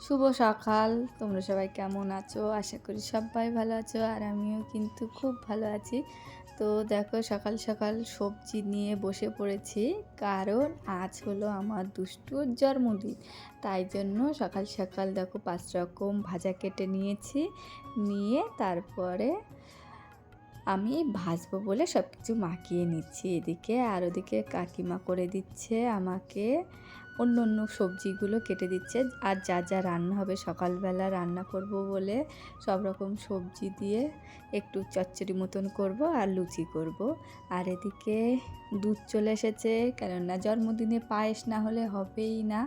শুভ সকাল। তোমরা সবাই কেমন আছো? আশা করি সবাই ভালো আছো আর আমিও কিন্তু খুব ভালো আছি। তো দেখো সকাল সকাল সবজি নিয়ে বসে পড়েছি, কারণ আজ হলো আমার দুষ্টুর জন্মদিন। তাই জন্য সকাল সকাল দেখো 5 রকম ভাজা কেটে নিয়েছি, নিয়ে তারপরে আমি ভাজবো বলে সব কিছু মাখিয়ে নিচ্ছি এদিকে, আর ওদিকে কাকিমা করে দিচ্ছে আমাকে অন্য অন্য সবজিগুলো কেটে দিচ্ছে। আর যা যা রান্না হবে সকালবেলা রান্না করব বলে সব রকম সবজি দিয়ে একটু চচ্চড়ি মতন করব আর লুচি করব। আর এদিকে দুধ চলে এসেছে, কেননা জন্মদিনে পায়েস না হলে হবেই না।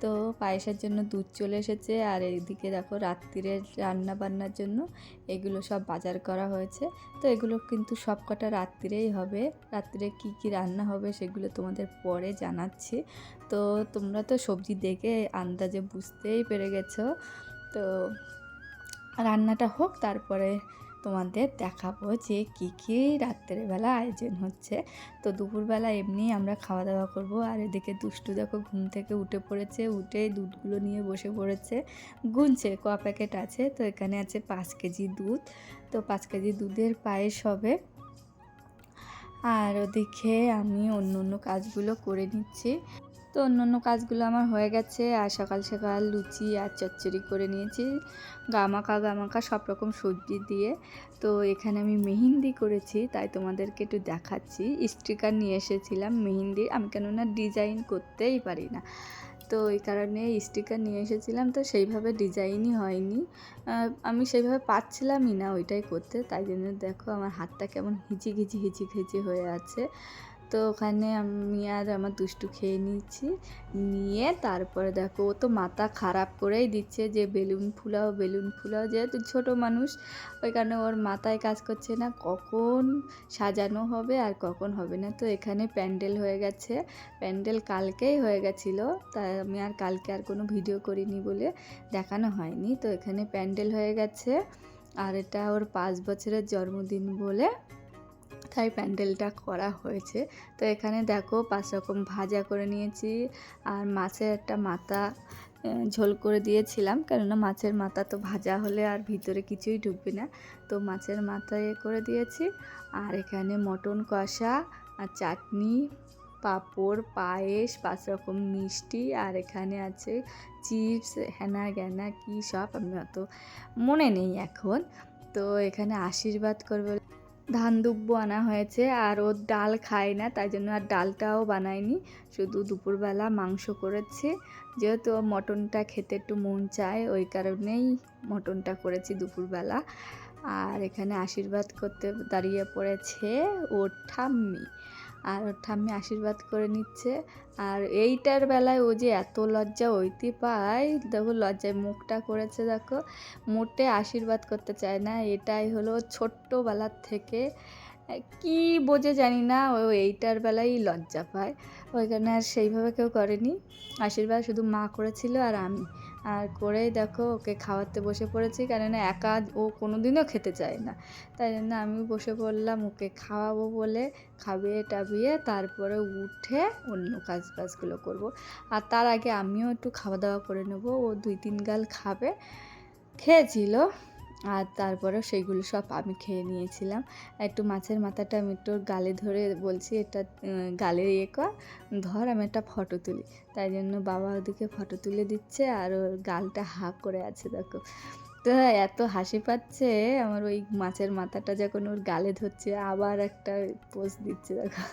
তো পায়েসের জন্য দুধ চলে এসেছে। আর এইদিকে দেখো রাত্রিরে রান্না বান্নার জন্য এগুলো সব বাজার করা হয়েছে। তো এগুলো কিন্তু সব কটা রাত্রিরেই হবে। রাত্রে কি কি রান্না হবে সেগুলো তোমাদের পরে জানাচ্ছি। তো তোমরা তো সবজি দেখে আন্দাজে বুঝতেই পেরে গেছো। তো রান্নাটা হোক, তারপরে তোমাদের দেখাবো যে কী কী রাত্রেবেলা আয়োজন হচ্ছে। তো দুপুরবেলা এমনি আমরা খাওয়া দাওয়া করব। আর এদিকে দুষ্টু দেখো ঘুম থেকে উঠে পড়েছে, উঠেই দুধগুলো নিয়ে বসে পড়েছে, গুনছে ক প্যাকেট আছে। তো এখানে আছে 5 কেজি দুধ। তো 5 কেজি দুধের পায়েস হবে। আর ওদিকে আমি অন্য অন্য কাজগুলো করে নিচ্ছি। তো অন্য কাজগুলো আমার হয়ে গেছে। আর সকাল সকাল লুচি আর চচ্চড়ি করে নিয়েছি, গামাখা গামাখা সব রকম সবজি দিয়ে। তো এখানে আমি মেহেন্দি করেছি, তাই তোমাদেরকে একটু দেখাচ্ছি। স্টিকার নিয়ে এসেছিলাম মেহেন্দির, আমি কেননা ডিজাইন করতেই পারি না, তো এই কারণে স্টিকার নিয়ে এসেছিলাম। তো সেইভাবে ডিজাইনই হয়নি, আমি সেইভাবে পারছিলামই না ওইটাই করতে। তাই জন্য দেখো আমার হাতটা কেমন হিচি হয়ে আছে। তো ওখানে আমি আর আমার দুষ্টু খেয়ে নিচ্ছি, নিয়ে তারপরে দেখো ও তো মাথা খারাপ করেই দিচ্ছে যে বেলুন ফুলাও বেলুন ফুলাও, যেহেতু ছোটো মানুষ ওই কারণে ওর মাথায় কাজ করছে না কখন সাজানো হবে আর কখন হবে না। তো এখানে প্যান্ডেল হয়ে গেছে, প্যান্ডেল কালকেই হয়ে গেছিলো, তাই আমি আর কালকে আর কোনো ভিডিও করিনি বলে দেখানো হয়নি। তো এখানে প্যান্ডেল হয়ে গেছে, আর এটা ওর 5 বছরের জন্মদিন বলে তাই প্যান্ডেলটা করা হয়েছে। তো এখানে দেখো 5 রকম ভাজা করে নিয়েছি, আর মাছের একটা মাথা ঝোল করে দিয়েছিলাম, কেননা মাছের মাথা তো ভাজা হলে আর ভিতরে কিছুই ঢুকবে না। তো মাছের মাথা করে দিয়েছি। আর এখানে মটন কষা আর চাটনি, পাঁপড়, পায়েস, 5 রকম মিষ্টি, আর এখানে আছে চিপস হ্যানা গ্যানা কী সব, আমি অত মনে নেই এখন। তো এখানে আশীর্বাদ করবে ধান দুব্বো আনা হয়েছে, আর ও ডাল খায় না, তাই জন্য আর ডালটাও বানায়নি, শুধু দুপুরবেলা মাংস করেছি। যেহেতু মটনটা খেতে একটু মন চায়, ওই কারণেই মটনটা করেছি দুপুরবেলা। আর এখানে আশীর্বাদ করতে দাঁড়িয়ে পড়েছে ওর ঠাম্মি, আর ওর ঠাম্মি আশীর্বাদ করে নিচ্ছে। আর এইটার বেলায় ও যে এত লজ্জা হইতে পায়, দেখো লজ্জায় মুখটা করেছে, দেখো মোটে আশীর্বাদ করতে চায় না। এটাই হলো ছোট্টবেলার থেকে কি বোঝে জানি না, ও এইটার বেলায় লজ্জা পায়, ওইখানে আর সেইভাবে কেউ করেনি আশীর্বাদ, শুধু মা করেছিল আর আমি। আর করেই দেখো ওকে খাওয়াতে বসে পড়েছি, কেননা একা ও কোনোদিনও খেতে চায় না, তাই জন্য আমি বসে পড়লাম ওকে খাওয়াবো বলে। খাবিয়ে টাবিয়ে তারপরে উঠে অন্য কাজগুলো করব। আর তার আগে আমিও একটু খাওয়া দাওয়া করে নেব, ও 2-3 গাল খাবে, খেয়েছিল। আর তারপরে সেইগুলো সব আমি খেয়ে নিয়েছিলাম। একটু মাছের মাথাটা আমি একটু গালে ধরে বলছি, এটা গালে কর, ধর আমি একটা ফটো তুলি। তাই জন্য বাবা ওদিকে ফটো তুলে দিচ্ছে, আর ওর গালটা হা করে আছে দেখো। তো এত হাসি পাচ্ছে আমার, ওই মাছের মাথাটা যখন ওর গালে ধরছে আবার একটা পোজ দিচ্ছে দেখো,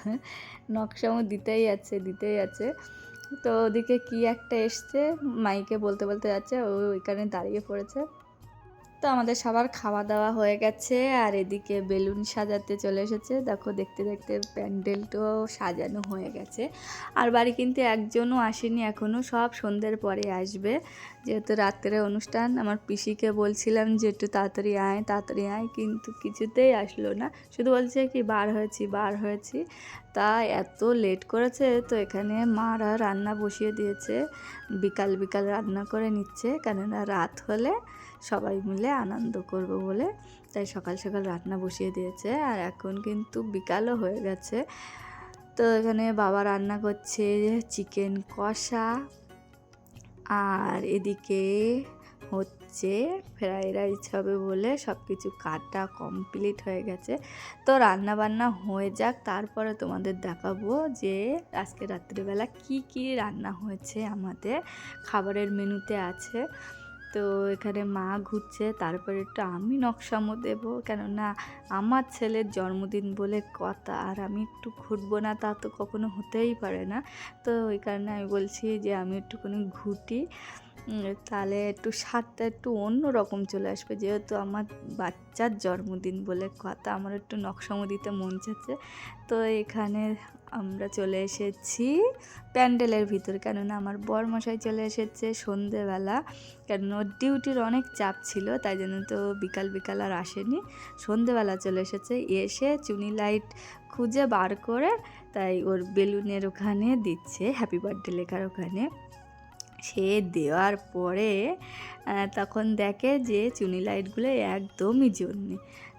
নকশামও দিতেই আছে। তো ওদিকে কি একটা এসছে, মাইকে বলতে বলতে যাচ্ছে, ও ওইখানে দাঁড়িয়ে পড়েছে। তো আমাদের সবার খাওয়া দাওয়া হয়ে গেছে, আর এদিকে বেলুন সাজাতে চলে এসেছে, দেখো দেখতে দেখতে প্যান্ডেলটাও সাজানো হয়ে গেছে। আর বাড়ি কিন্তু একজনও আসেনি এখনও, সব সন্ধ্যের পরে আসবে, যেহেতু রাত্রে অনুষ্ঠান। আমার পিসিকে বলছিলাম যে একটু তাড়াতাড়ি আয়, কিন্তু কিছুতেই আসলো না, শুধু বলছে কি বার হয়েছি। তা এত লেট করেছে, তো এখানে মারা রান্না বসিয়ে দিয়েছে, বিকাল বিকাল রান্না করে নিচ্ছে, কেননা রাত হলে সবাই মিলে আনন্দ করব বলে, তাই সকাল সকাল রান্না বসিয়ে দিয়েছে। আর এখন কিন্তু বিকালও হয়ে গেছে। তো এখানে বাবা রান্না করছে চিকেন কষা আর এদিকে হচ্ছে ফ্রাইড রাইস হবে বলে সব কিছু কাটা কমপ্লিট হয়ে গেছে। তো রান্না বান্না হয়ে যাক, তারপরে তোমাদের দেখাবো যে আজকে রাত্রিবেলা কি কি রান্না হয়েছে আমাদের খাবারের মেনুতে আছে। তো এখানে মা ঘুরছে, তারপরে একটু আমি নকশামো দেবো, কেননা আমার ছেলের জন্মদিন বলে কথা, আর আমি একটু ঘুরবো না তা তো কখনো হতেই পারে না। তো ওই কারণে আমি বলছি যে আমি একটুখানি ঘুটি, তাহলে একটু স্বাদটা একটু অন্য রকম চলে আসবে, যেহেতু আমার বাচ্চার জন্মদিন বলে কথা, আমার একটু নকশামো দিতে মন চাচ্ছে। তো এখানে আমরা চলে এসেছি প্যান্ডেলের ভিতরে, কেননা আমার বরমশাই চলে এসেছে সন্ধেবেলা, কেন ওর ডিউটির অনেক চাপ ছিল, তাই জন্য তো বিকাল আর আসেনি, সন্ধেবেলা চলে এসেছে। এসে চুনি লাইট খুঁজে বার করে তাই ওর বেলুনের ওখানে দিচ্ছে, হ্যাপি বার্থডে লেখার ওখানে। সে দেওয়ার পরে তখন দেখে যে চুনি লাইটগুলো একদমই জ্বলনি,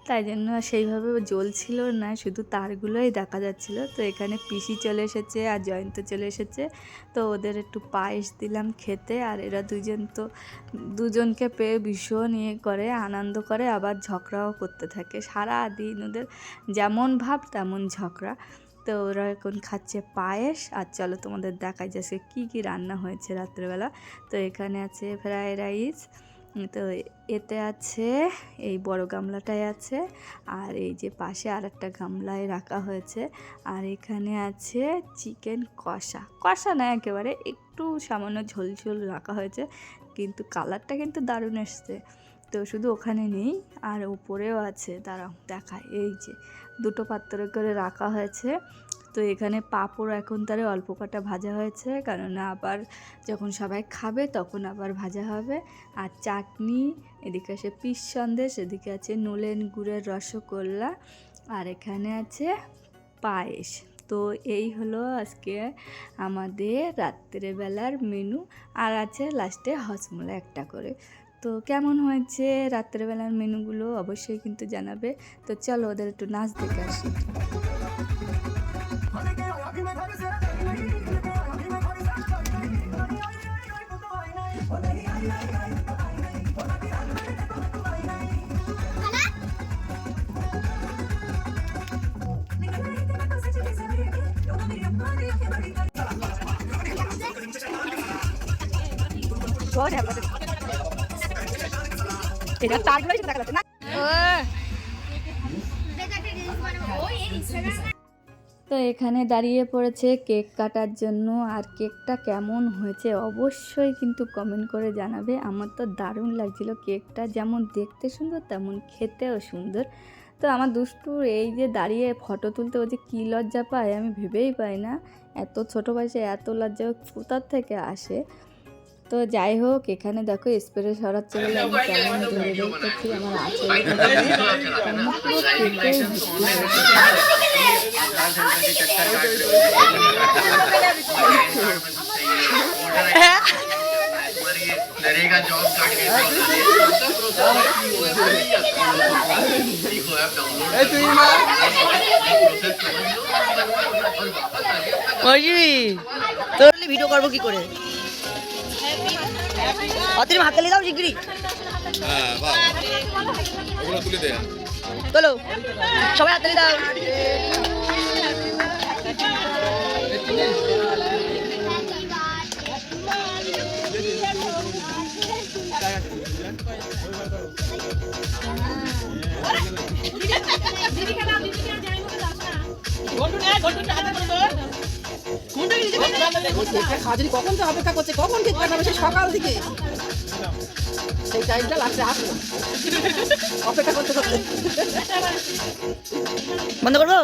তাই জন্য সেইভাবে জ্বলছিল না, শুধু তারগুলোই দেখা যাচ্ছিল। তো এখানে পিসি চলে এসেছে আর জয়ন্ত চলে এসেছে, তো ওদের একটু পায়েস দিলাম খেতে। আর এরা দুজনকে পেয়ে ভীষণ করে আনন্দ করে, আবার ঝগড়াও করতে থাকে সারা দিন, ওদের যেমন ভাব তেমন ঝগড়া। তো ওরা এখন খাচ্ছে পায়েস। আর চলো তোমাদের দেখাই যে আজকে কী কী রান্না হয়েছে রাত্রেবেলা। তো এখানে আছে ফ্রাইড রাইস, তো এতে আছে এই বড় গামলাটায় আছে, আর এই যে পাশে আর একটা গামলায় রাখা হয়েছে। আর এখানে আছে চিকেন কষা না, একেবারে একটু সামান্য ঝোল রাখা হয়েছে, কিন্তু কালারটা কিন্তু দারুণ এসছে। তো শুধু ওখানে নেই, আর উপরেও আছে, দাঁড়াও দেখায়, এই যে দুটো পাত্রে করে রাখা হয়েছে। তো এখানে পাঁপড় এখন তারে অল্প কটা ভাজা হয়েছে, কেননা আবার যখন সবাই খাবে তখন আবার ভাজা হবে। আর চাটনি, এদিকে আছে পিস সন্দেশ, এদিকে আছে নলেন গুড়ের রসগোল্লা, আর এখানে আছে পায়েস। তো এই হলো আজকে আমাদের রাত্রেবেলার মেনু, আর আছে লাস্টে হজমোলা একটা করে। তো কেমন হয়েছে রাত্রেবেলার মেনুগুলো অবশ্যই কিন্তু জানাবে। তো চলো ওদের একটু নাচ দেখে আসি। এটা তারগুলোই দেখা যাচ্ছে না। তো এখানে দাঁড়িয়ে পড়েছে কেক কাটার জন্য, আর কেকটা কেমন হয়েছে অবশ্যই কিন্তু কমেন্ট করে জানাবে। আমার তো দারুণ লাগছিল, কেকটা যেমন দেখতে সুন্দর তেমন খেতেও সুন্দর। তো আমার দুষ্টুর এই যে দাঁড়িয়ে ফটো তুলতে ও যে কী লজ্জা পায় আমি ভেবেই পাই না, এত ছোটো বয়সে এত লজ্জা কোথার থেকে আসে। তো যাই হোক, এখানে দেখো স্প্রে সরাচ্ছে বলে আমি কেমন ধরে দেখতেছি আমার আছে। তোর ভিডিও করবো কি করে? অতিরিক্ত হাতে দাও শিগগিরি। চলো সবাই হাতে দাও। কখন তো অপেক্ষা করছে, কখন ঠিক পাঠাবে, সে সকাল থেকে সেই টাইমটা লাগছে, আসবো অপেক্ষা করতে করতে। বন্ধ করবো।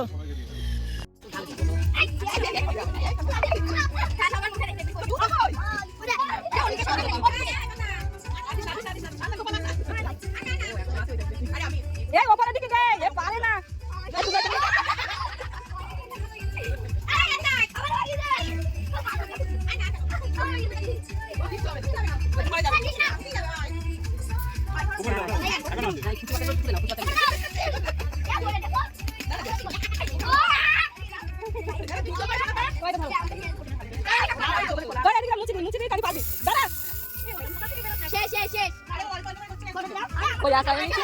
একা নিয়েছি।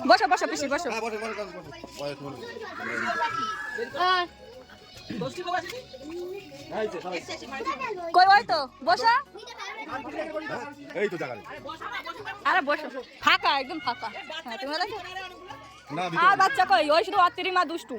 বসো বসো পিসি বসো। কই ওই তো বসো। এই তো জায়গা আরে বসো, ফাঁকা একদম ফাঁকা। হ্যাঁ তুমি দেখো না আর বাচ্চা কই ওই শুধু অত্রি মা দুষ্টু।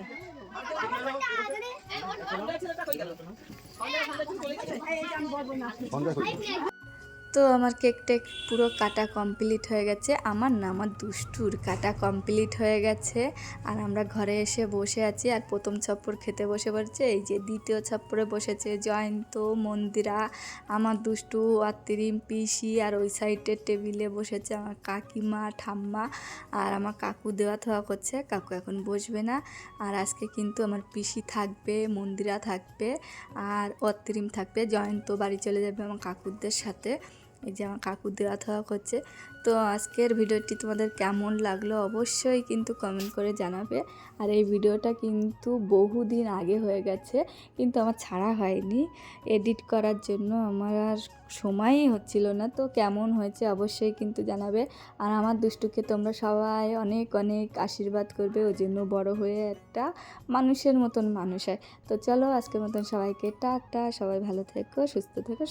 তো আমার কেক টেক পুরো কাটা কমপ্লিট হয়ে গেছে। আমার না, আমার দুষ্টুর কাটা কমপ্লিট হয়ে গেছে। আর আমরা ঘরে এসে বসে আছি। আর প্রথম ছাপ্পর খেতে বসে পড়ছে। এই যে দ্বিতীয় ছাপ্পরে বসেছে জয়ন্ত, মন্দিরা, আমার দুষ্টু, অত্রিম, পিসি। আর ওই সাইডের টেবিলে বসেছে আমার কাকিমা, ঠাম্মা আর আমার কাকু দেওয়া থাওয়া করছে। কাকু এখন বসবে না। আর আজকে কিন্তু আমার পিসি থাকবে, মন্দিরা থাকবে আর অত্রিম থাকবে। জয়ন্ত বাড়ি চলে যাবে আমার কাকুদের সাথে। এই যে আমার কাকু দেওয়া থাওয়া করছে। তো আজকের ভিডিওটি তোমাদের কেমন লাগলো অবশ্যই কিন্তু কমেন্ট করে জানাবে। আর এই ভিডিওটা কিন্তু বহুদিন আগে হয়ে গেছে, কিন্তু আমার ছাড়া হয়নি এডিট করার জন্য, আমার আর সময়ই হচ্ছিল না। তো কেমন হয়েছে অবশ্যই কিন্তু জানাবে। আর আমার দুষ্টুকে তোমরা সবাই অনেক অনেক আশীর্বাদ করবে, ওই জন্য বড় হয়ে একটা মানুষের মতন মানুষ হয়। তো চলো আজকের মতন সবাইকে টাটা, সবাই ভালো থেকো, সুস্থ থেকো।